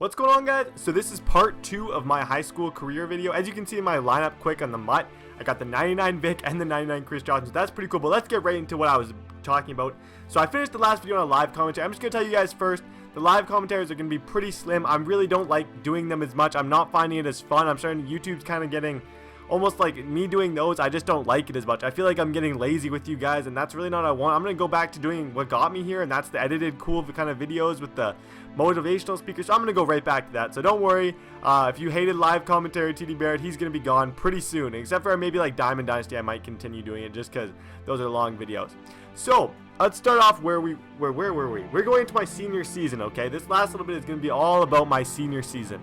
What's going on, guys? So this is part 2 of my high school career video. As you can see in my lineup quick on the MUT, I got the 99 Vick and the 99 Chris Johnson. That's pretty cool, but let's get right into what I was talking about. So I finished the last video on a live commentary. I'm just going to tell you guys first, the live commentaries are going to be pretty slim. I really don't like doing them as much. I'm not finding it as fun. I'm starting, YouTube's kind of getting almost like me doing those. I just don't like it as much. I feel like I'm getting lazy with you guys, and that's really not what I want. I'm going to go back to doing what got me here, and that's the edited cool kind of videos with the motivational speakers. So I'm going to go right back to that. So don't worry, if you hated live commentary, TDBarrett, he's going to be gone pretty soon. Except for maybe like Diamond Dynasty, I might continue doing it just because those are long videos. So let's start off where were we? We're going into my senior season, okay? This last little bit is going to be all about my senior season.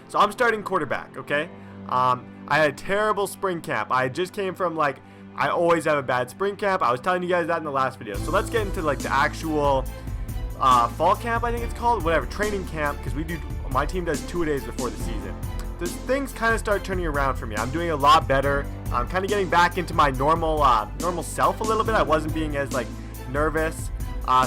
So I'm starting quarterback, okay? I had a terrible spring camp. I just came from I always have a bad spring camp. I was telling you guys that in the last video. So let's get into the actual fall camp, I think it's called, whatever, training camp, because my team does 2-a-days before the season. Things kind of start turning around for me. I'm doing a lot better. I'm kind of getting back into my normal self a little bit. I wasn't being as nervous.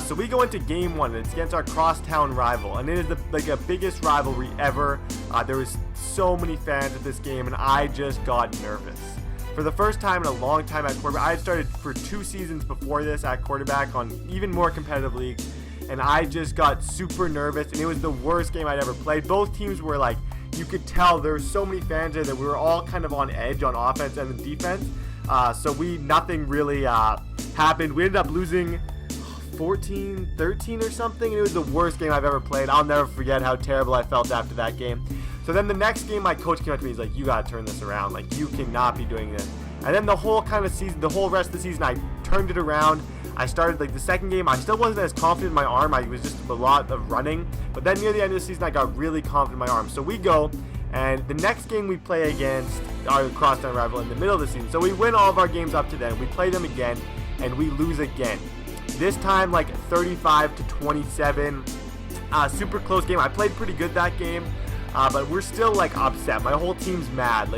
So we go into game 1, and it's against our crosstown rival, and it is the biggest rivalry ever. There was so many fans at this game, and I just got nervous. For the first time in a long time at quarterback, I had started for 2 seasons before this at quarterback on even more competitive leagues, and I just got super nervous, and it was the worst game I'd ever played. Both teams were you could tell there were so many fans there that we were all kind of on edge on offense and the defense. So nothing really happened. We ended up losing 14-13 or something, and it was the worst game I've ever played. I'll never forget how terrible I felt after that game. So then the next game, my coach came up to me. He's like, "You gotta turn this around. You cannot be doing this." And then the whole the whole rest of the season, I turned it around. I started the second game. I still wasn't as confident in my arm. I was just a lot of running. But then near the end of the season, I got really confident in my arm. So we go, and the next game we play against our crosstown rival in the middle of the season. So we win all of our games up to then. We play them again, and we lose again. This time 35-27. Super close game. I played pretty good that game, but we're still upset. My whole team's mad.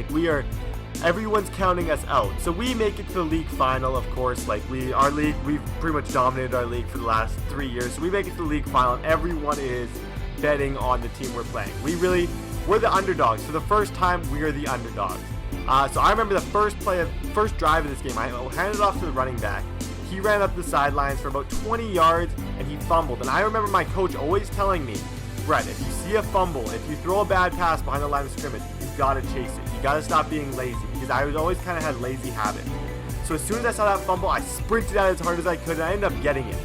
Everyone's counting us out. So we make it to the league final, of course. Our league, we've pretty much dominated our league for the last 3 years. So we make it to the league final, and everyone is betting on the team we're playing. We're the underdogs. For the first time, we are the underdogs. So I remember the first drive of this game. I handed it off to the running back. He ran up the sidelines for about 20 yards, and he fumbled. And I remember my coach always telling me, "Brett, if you see a fumble, if you throw a bad pass behind the line of scrimmage, you've got to chase it. You got to stop being lazy," because I was always kind of had lazy habits. So as soon as I saw that fumble, I sprinted out as hard as I could, and I ended up getting it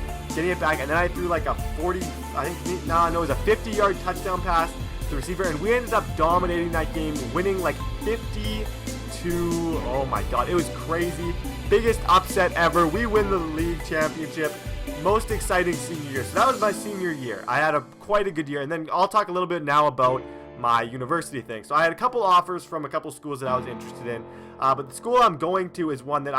back, and then I threw a 50-yard touchdown pass to the receiver, and we ended up dominating that game, winning 50 to, oh my god, it was crazy. Biggest upset ever. We win the league championship. Most exciting senior year. So that was my senior year. I had quite a good year, and then I'll talk a little bit now about my university thing. So I had a couple offers from a couple schools that I was interested in, but the school I'm going to is one that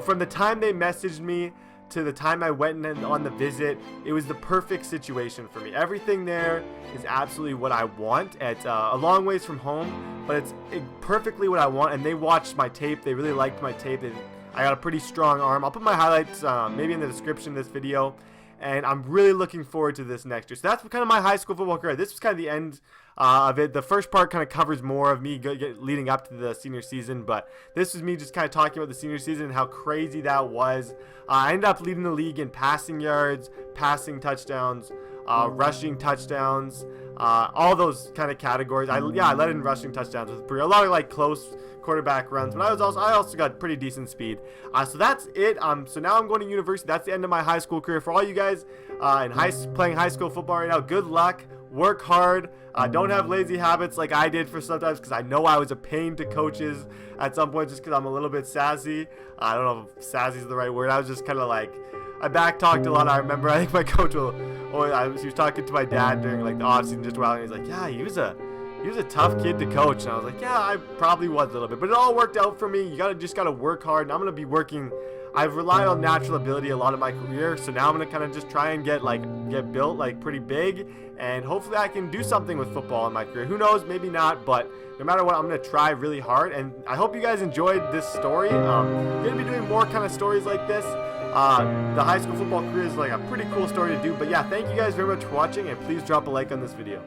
from the time they messaged me to the time I went on the visit, it was the perfect situation for me. Everything there is absolutely what I want. It's a long ways from home, but it's perfectly what I want, and they watched my tape. They really liked my tape. I got a pretty strong arm. I'll put my highlights maybe in the description of this video, and I'm really looking forward to this next year. So that's kind of my high school football career. This was kind of the end of it. The first part kind of covers more of me leading up to the senior season, but this was me just kind of talking about the senior season and how crazy that was. I ended up leading the league in passing yards, passing touchdowns, rushing touchdowns, all those kind of categories. I led in rushing touchdowns with a lot of close quarterback runs, but I also got pretty decent speed. So that's it. So now I'm going to university. That's the end of my high school career. For all you guys playing high school football right now, good luck. Work hard. Don't have lazy habits like I did for sometimes, because I know I was a pain to coaches at some point just because I'm a little bit sassy. I don't know if sassy is the right word. I was just kind of I back-talked a lot. I remember I think my coach he was talking to my dad during the off-season just a while, and he's like, "Yeah, he was a tough kid to coach." And I was like, "Yeah, I probably was a little bit," but it all worked out for me. You just gotta work hard, and I'm gonna be working. I've relied on natural ability a lot of my career, so now I'm gonna kind of just try and get built pretty big, and hopefully I can do something with football in my career. Who knows? Maybe not, but no matter what, I'm gonna try really hard. And I hope you guys enjoyed this story. I'm gonna be doing more kind of stories like this. The high school football career is like a pretty cool story to do. But yeah, thank you guys very much for watching, and please drop a like on this video.